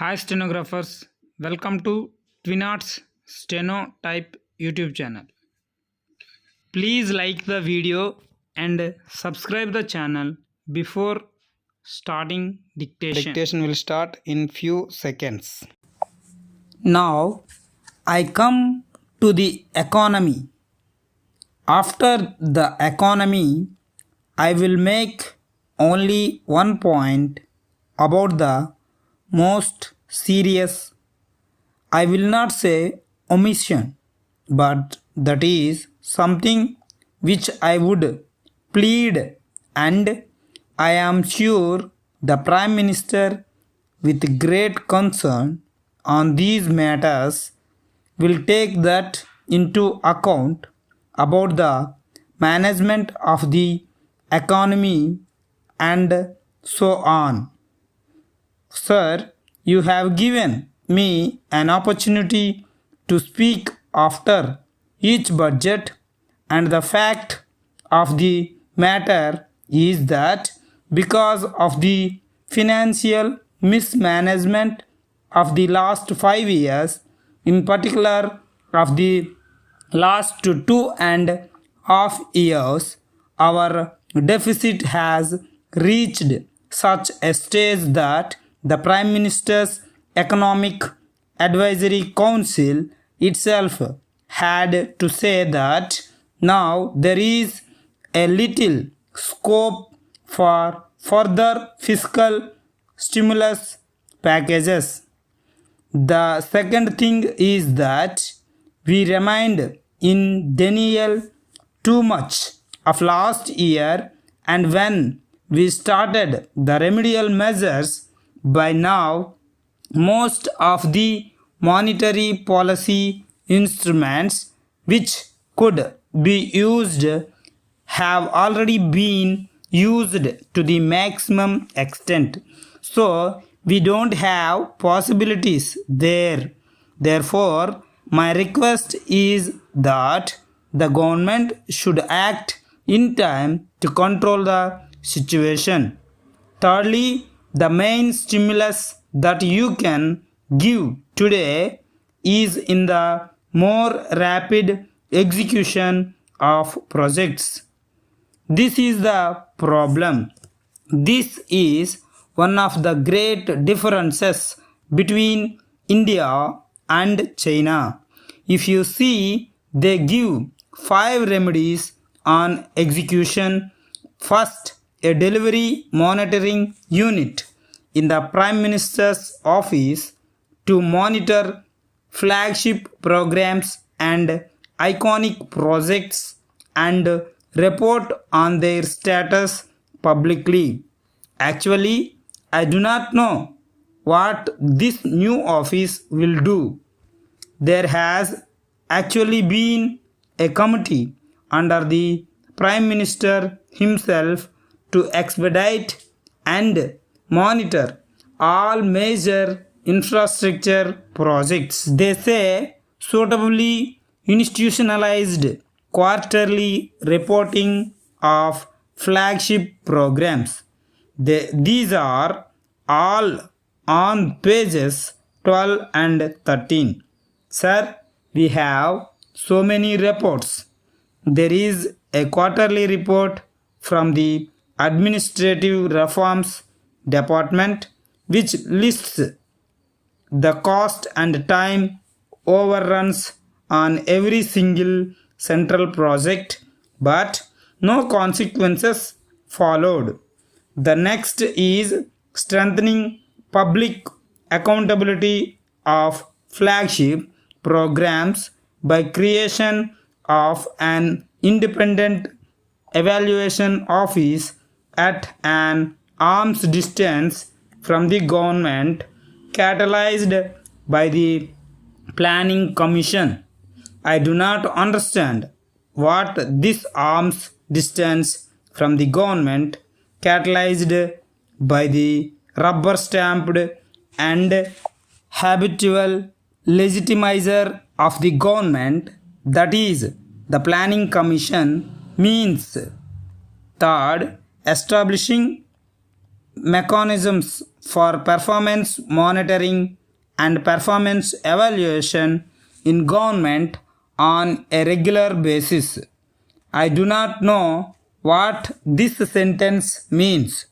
Hi stenographers, welcome to Twinarts Steno-Type YouTube channel. Please like the video and subscribe the channel before starting dictation. Dictation will start in few seconds. Now I come to the economy. After the economy, I will make only one point about the most serious, I will not say omission, but that is something which I would plead, and I am sure the Prime Minister with great concern on these matters will take that into account about the management of the economy and so on. Sir, you have given me an opportunity to speak after each budget, and the fact of the matter is that because of the financial mismanagement of the last 5 years, in particular of the last 2.5 years, our deficit has reached such a stage that the Prime Minister's Economic Advisory Council itself had to say that now there is a little scope for further fiscal stimulus packages. The second thing is that we remained in denial too much of last year, and when we started the remedial measures, by now most of the monetary policy instruments which could be used have already been used to the maximum extent. So we don't have possibilities there. Therefore, my request is that the government should act in time to control the situation. Thirdly, the main stimulus that you can give today is in the more rapid execution of projects. This is the problem. This is one of the great differences between India and China. If you see, they give 5 remedies on execution. First, a delivery monitoring unit in the Prime Minister's office to monitor flagship programs and iconic projects and report on their status publicly. Actually, I do not know what this new office will do. There has actually been a committee under the Prime Minister himself to expedite and monitor all major infrastructure projects. They say suitably institutionalized quarterly reporting of flagship programs. These are all on pages 12 and 13. Sir, we have so many reports. There is a quarterly report from the Administrative Reforms Department which lists the cost and time overruns on every single central project, but no consequences followed. The next is strengthening public accountability of flagship programs by creation of an independent evaluation office at an arm's distance from the government, catalyzed by the Planning Commission. I do not understand what this arm's distance from the government, catalyzed by the rubber-stamped and habitual legitimizer of the government, that is, the Planning Commission, means. Third, establishing mechanisms for performance monitoring and performance evaluation in government on a regular basis. I do not know what this sentence means.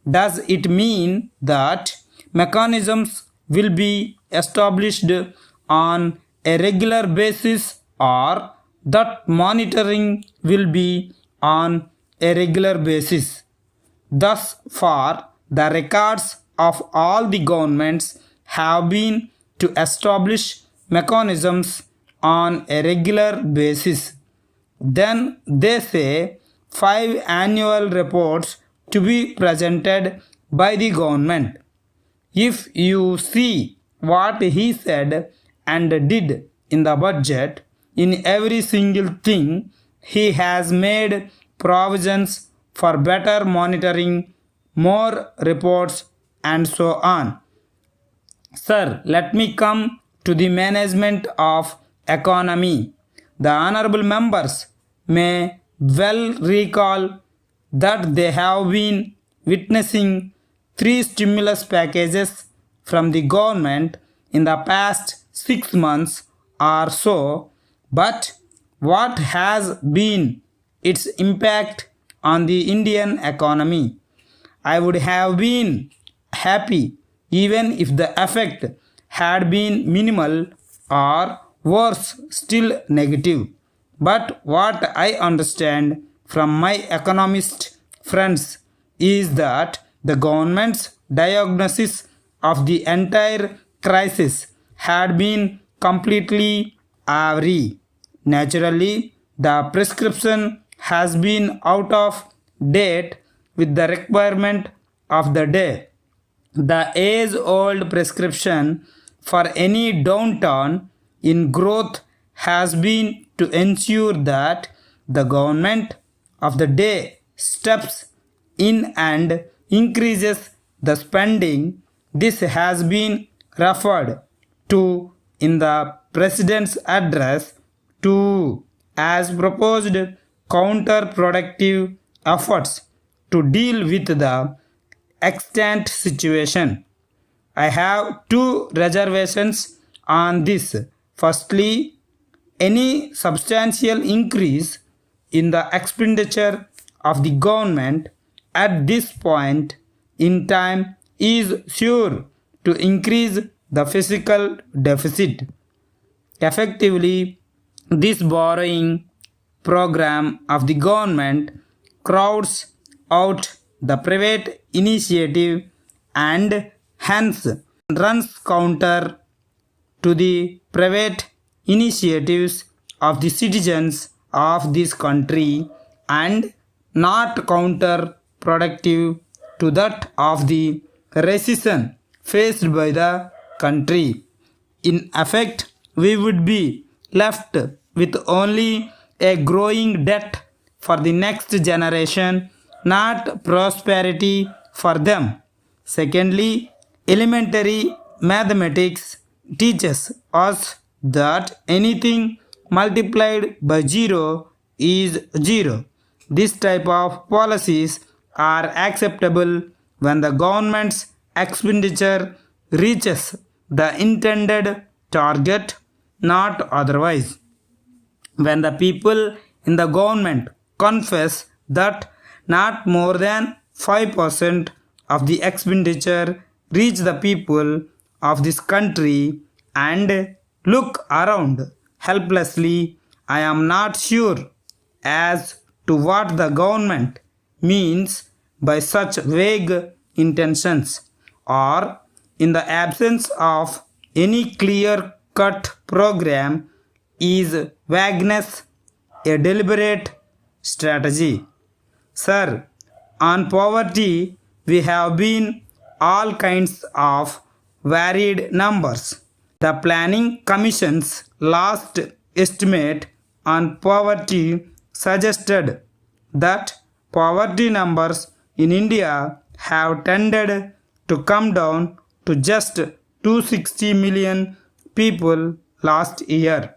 Does it mean that mechanisms will be established on a regular basis, or that monitoring will be on a regular basis? Thus far, the records of all the governments have been to establish mechanisms on a regular basis. Then they say 5 annual reports to be presented by the government. If you see what he said and did in the budget, in every single thing he has made provisions for better monitoring, more reports, and so on. Sir, let me come to the management of economy. The honorable members may well recall that they have been witnessing 3 stimulus packages from the government in the past 6 months or so, but what has been its impact on the Indian economy? I would have been happy even if the effect had been minimal, or worse still, negative. But what I understand from my economist friends is that the government's diagnosis of the entire crisis had been completely awry. Naturally, the prescription has been out of date with the requirement of the day. The age-old prescription for any downturn in growth has been to ensure that the government of the day steps in and increases the spending. This has been referred to in the President's address too as proposed counterproductive efforts to deal with the extant situation. I have 2 reservations on this. Firstly, any substantial increase in the expenditure of the government at this point in time is sure to increase the fiscal deficit. Effectively, this borrowing program of the government crowds out the private initiative and hence runs counter to the private initiatives of the citizens of this country and not counterproductive to that of the recession faced by the country. In effect, we would be left with only a growing debt for the next generation, not prosperity for them. Secondly, elementary mathematics teaches us that anything multiplied by 0 is 0. This type of policies are acceptable when the government's expenditure reaches the intended target, not otherwise. When the people in the government confess that not more than 5% of the expenditure reach the people of this country and look around helplessly, I am not sure as to what the government means by such vague intentions, or in the absence of any clear-cut program, is vagueness a deliberate strategy? Sir, on poverty we have been all kinds of varied numbers. The Planning Commission's last estimate on poverty suggested that poverty numbers in India have tended to come down to just 260 million people last year.